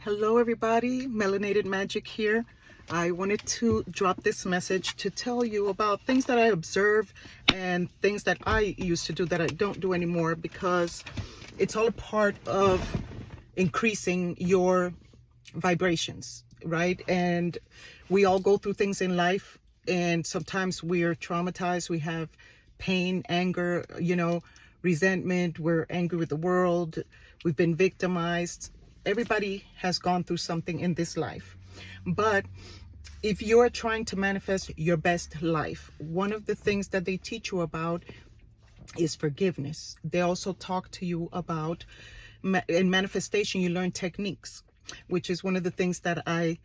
Hello everybody, Melanated Magic here. I wanted to drop this message to tell you about things that I observe and things that I used to do that I don't do anymore, because it's all a part of increasing your vibrations, right? And we all go through things in life, and sometimes we're traumatized. We have pain, anger, resentment. We're angry with the world. We've been victimized. Everybody has gone through something in this life. But if you're trying to manifest your best life, one of the things that they teach you about is forgiveness. They also talk to you about, in manifestation, you learn techniques, which is one of the things that I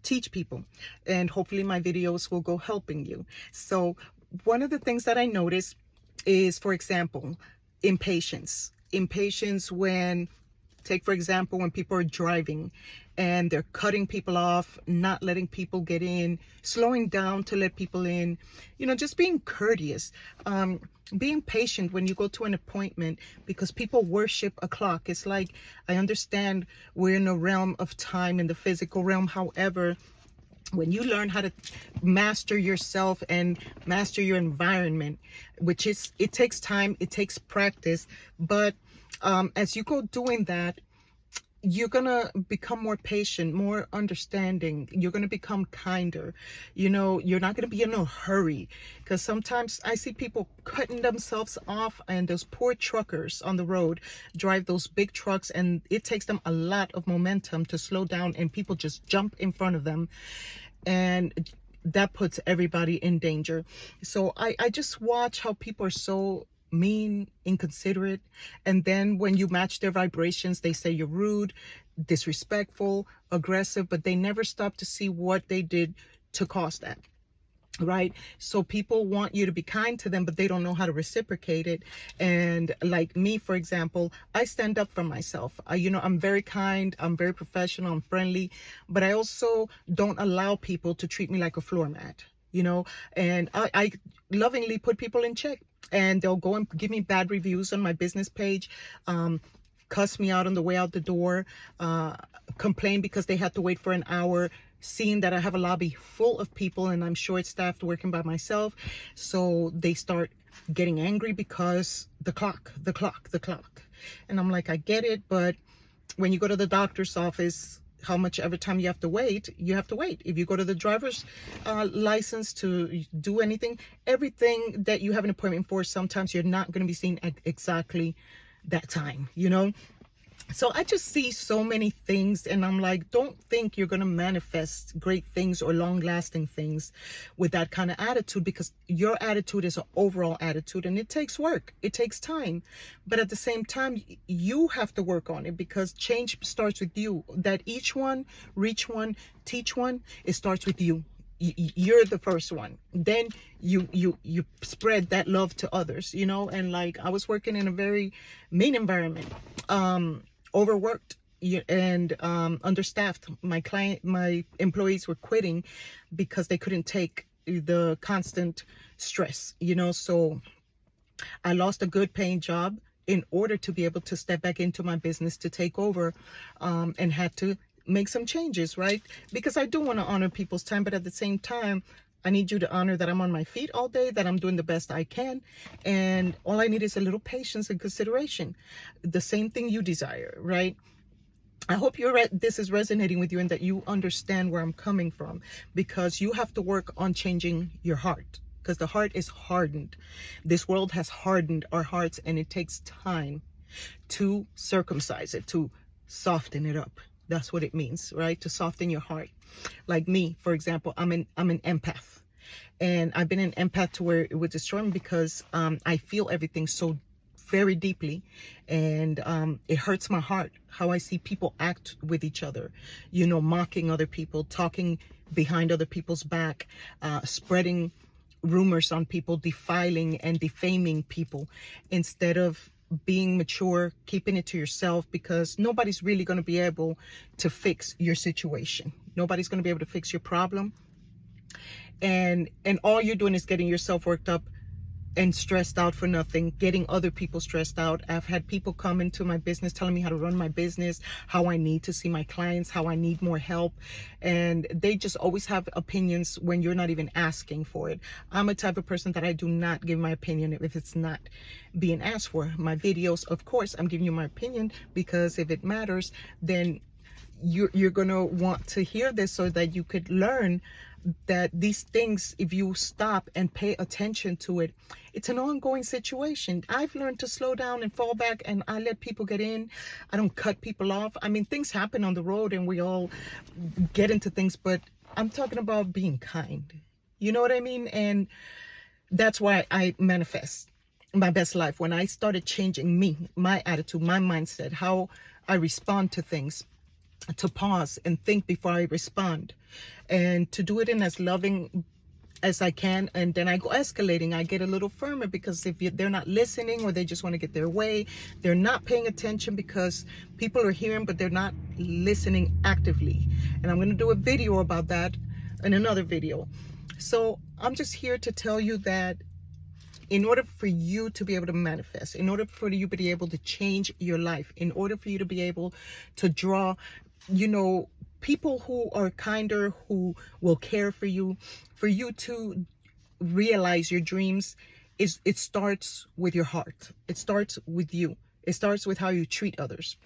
teach people. And hopefully my videos will go helping you. So one of the things that I notice is, for example, impatience. Impatience when, take for example, when people are driving and they're cutting people off, not letting people get in, slowing down to let people in, just being courteous, being patient when you go to an appointment, because people worship a clock. It's like, I understand we're in a realm of time, in the physical realm. However, when you learn how to master yourself and master your environment, which is, it takes time, it takes practice, but as you go doing that, you're going to become more patient, more understanding. You're going to become kinder. You're not going to be in a hurry, because sometimes I see people cutting themselves off, and those poor truckers on the road drive those big trucks, and it takes them a lot of momentum to slow down, and people just jump in front of them, and that puts everybody in danger. So I just watch how people are so mean, inconsiderate, and then when you match their vibrations, they say you're rude, disrespectful, aggressive, but they never stop to see what they did to cause that, right? So people want you to be kind to them, but they don't know how to reciprocate it. And like me, for example, I stand up for myself. I'm very kind, I'm very professional, I'm friendly, but I also don't allow people to treat me like a floor mat, and I lovingly put people in check. And they'll go and give me bad reviews on my business page, cuss me out on the way out the door, complain because they had to wait for an hour, seeing that I have a lobby full of people and I'm short-staffed working by myself. So they start getting angry because the clock. And I'm like, I get it, but when you go to the doctor's office, how much every time you have to wait, If you go to the driver's license to do anything that you have an appointment for, sometimes you're not going to be seen at exactly that time, So I just see so many things, and I'm like, don't think you're going to manifest great things or long-lasting things with that kind of attitude, because your attitude is an overall attitude, and it takes work. It takes time. But at the same time, you have to work on it, because change starts with you. That each one, reach one, teach one, it starts with you. You're the first one. Then you spread that love to others, and like, I was working in a very mean environment, overworked and understaffed. My employees were quitting because they couldn't take the constant stress, so I lost a good paying job in order to be able to step back into my business to take over, and had to make some changes, right? Because I do want to honor people's time, but at the same time, I need you to honor that I'm on my feet all day, that I'm doing the best I can. And all I need is a little patience and consideration. The same thing you desire, right? I hope this is resonating with you, and that you understand where I'm coming from, because you have to work on changing your heart, because the heart is hardened. This world has hardened our hearts, and it takes time to circumcise it, to soften it up. That's what it means, right? To soften your heart. Like me, for example, I'm an empath, and I've been an empath to where it would destroy me, because I feel everything so very deeply, and it hurts my heart how I see people act with each other, mocking other people, talking behind other people's back, spreading rumors on people, defiling and defaming people, instead of being mature, keeping it to yourself, because nobody's really going to be able to fix your situation. Nobody's going to be able to fix your problem. And all you're doing is getting yourself worked up and stressed out for nothing, getting other people stressed out. I've had people come into my business telling me how to run my business, how I need to see my clients, how I need more help. And they just always have opinions when you're not even asking for it. I'm a type of person that I do not give my opinion if it's not being asked for. My videos, of course, I'm giving you my opinion because if it matters, then you're going to want to hear this so that you could learn that these things, if you stop and pay attention to it, it's an ongoing situation. I've learned to slow down and fall back, and I let people get in. I don't cut people off. I mean, things happen on the road and we all get into things, but I'm talking about being kind. You know what I mean? And that's why I manifest my best life. When I started changing me, my attitude, my mindset, how I respond to things, to pause and think before I respond, and to do it in as loving as I can. And then I go escalating. I get a little firmer because if they're not listening or they just want to get their way, they're not paying attention because people are hearing, but they're not listening actively. And I'm going to do a video about that in another video. So I'm just here to tell you that in order for you to be able to manifest, in order for you to be able to change your life, in order for you to be able to draw, people who are kinder, who will care for you to realize your dreams, it starts with your heart. It starts with you. It starts with how you treat others.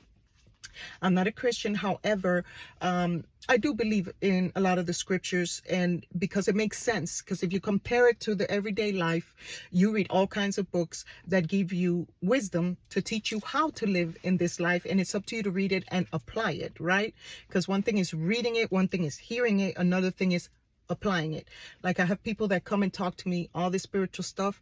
I'm not a Christian, however, I do believe in a lot of the scriptures, and because it makes sense, because if you compare it to the everyday life, you read all kinds of books that give you wisdom to teach you how to live in this life, and it's up to you to read it and apply it, right? Because one thing is reading it, one thing is hearing it, another thing is applying it. Like I have people that come and talk to me all this spiritual stuff,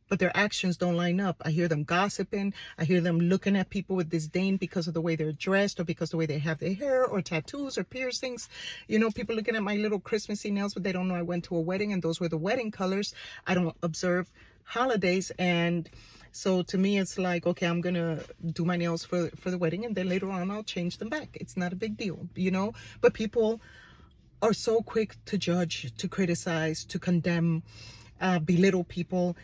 but their actions don't line up. I hear them gossiping. I hear them looking at people with disdain because of the way they're dressed or because of the way they have their hair or tattoos or piercings. People looking at my little Christmassy nails, but they don't know I went to a wedding and those were the wedding colors. I don't observe holidays. And so to me, it's like, okay, I'm going to do my nails for the wedding, and then later on I'll change them back. It's not a big deal, but people are so quick to judge, to criticize, to condemn, belittle people,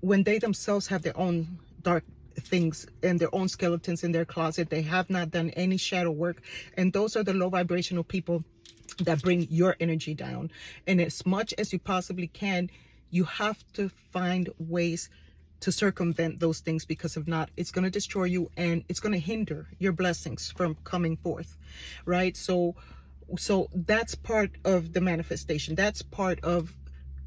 when they themselves have their own dark things and their own skeletons in their closet. They have not done any shadow work. And those are the low vibrational people that bring your energy down. And as much as you possibly can, you have to find ways to circumvent those things, because if not, it's going to destroy you and it's going to hinder your blessings from coming forth, right? So that's part of the manifestation. That's part of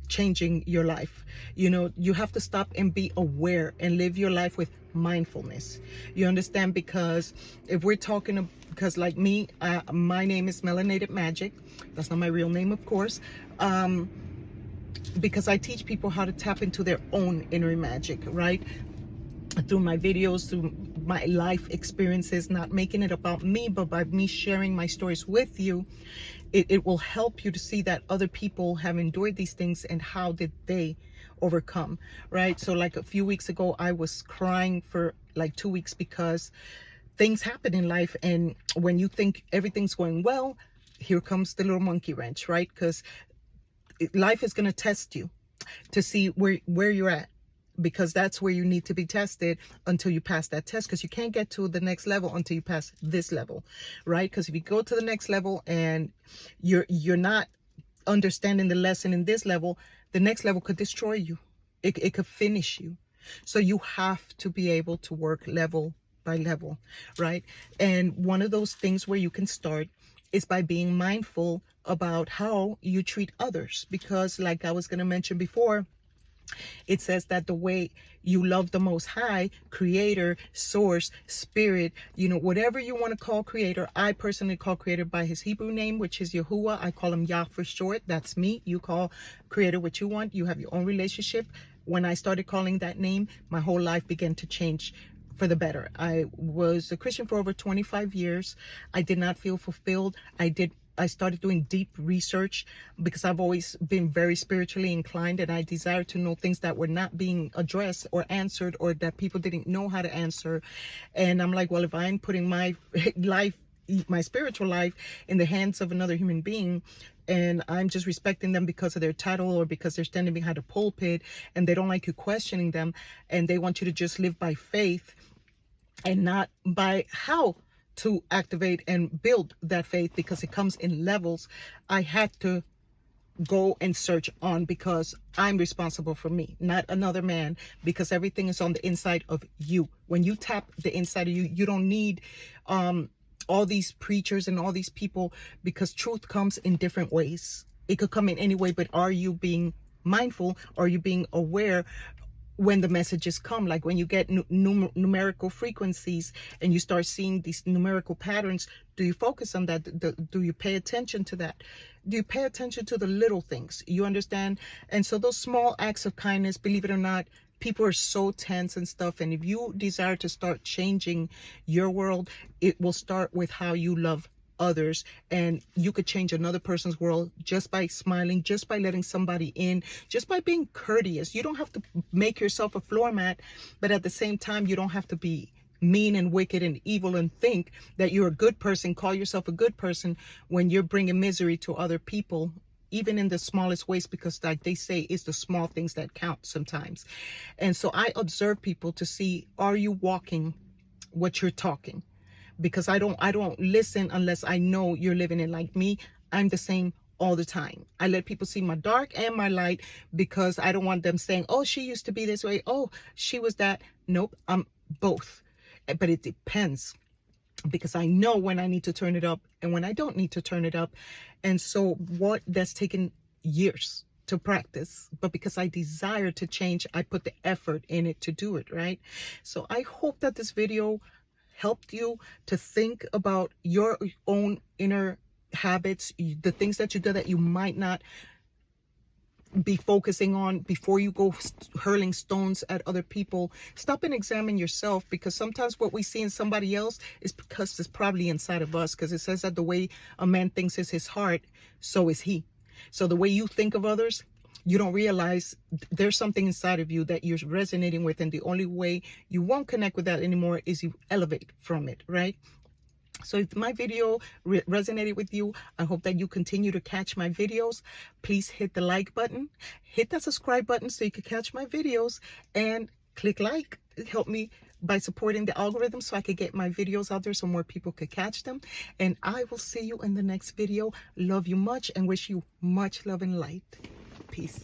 changing your life. You have to stop and be aware and live your life with mindfulness. You understand? Because if we're talking, because like me, my name is Melanated Magic. That's not my real name, of course. Because I teach people how to tap into their own inner magic, right? Through my videos, through my life experiences, not making it about me, but by me sharing my stories with you. It will help you to see that other people have endured these things and how did they overcome, right? So like a few weeks ago, I was crying for like 2 weeks because things happen in life. And when you think everything's going well, here comes the little monkey wrench, right? Because life is going to test you to see where you're at, because that's where you need to be tested until you pass that test, because you can't get to the next level until you pass this level, right? Because if you go to the next level and you're not understanding the lesson in this level, the next level could destroy you. It could finish you. So you have to be able to work level by level, right? And one of those things where you can start is by being mindful about how you treat others, because like I was going to mention before, it says that the way you love the Most High, Creator, Source, Spirit, whatever you want to call Creator. I personally call Creator by his Hebrew name, which is Yahuwah. I call him Yah for short. That's me. You call Creator what you want. You have your own relationship. When I started calling that name, my whole life began to change for the better. I was a Christian for over 25 years. I did not feel fulfilled. I started doing deep research because I've always been very spiritually inclined, and I desired to know things that were not being addressed or answered, or that people didn't know how to answer. And I'm like, well, if I'm putting my life my spiritual life in the hands of another human being, and I'm just respecting them because of their title or because they're standing behind a pulpit and they don't like you questioning them, and they want you to just live by faith and not by how to activate and build that faith, because it comes in levels. I had to go and search on, because I'm responsible for me, not another man, because everything is on the inside of you. When you tap the inside of you, you don't need all these preachers and all these people, because truth comes in different ways. It could come in any way, but are you being mindful? Are you being aware when the messages come? Like when you get numerical frequencies and you start seeing these numerical patterns, do you focus on that? Do you pay attention to that? Do you pay attention to the little things? You understand? And so those small acts of kindness, believe it or not, people are so tense and stuff. And if you desire to start changing your world, it will start with how you love others, and you could change another person's world just by smiling, just by letting somebody in, just by being courteous. You don't have to make yourself a floor mat, but at the same time, you don't have to be mean and wicked and evil and think that you're a good person, call yourself a good person, when you're bringing misery to other people, even in the smallest ways, because like they say, it's the small things that count sometimes. And so I observe people to see, are you walking what you're talking? Because I don't listen unless I know you're living it. Like me, I'm the same all the time. I let people see my dark and my light, because I don't want them saying, oh, she used to be this way, oh, she was that. Nope, I'm both. But it depends, because I know when I need to turn it up and when I don't need to turn it up. And so what that's taken years to practice, but because I desire to change, I put the effort in it to do it, right? So I hope that this video helped you to think about your own inner habits, the things that you do that you might not be focusing on before you go hurling stones at other people. Stop and examine yourself, because sometimes what we see in somebody else is because it's probably inside of us, because it says that the way a man thinks is his heart, so is he. So the way you think of others, you don't realize there's something inside of you that you're resonating with, and the only way you won't connect with that anymore is you elevate from it, right? So if my video resonated with you, I hope that you continue to catch my videos. Please hit the like button, hit that subscribe button so you can catch my videos, and click like. Help me by supporting the algorithm so I could get my videos out there so more people could catch them. And I will see you in the next video. Love you much and wish you much love and light. Peace.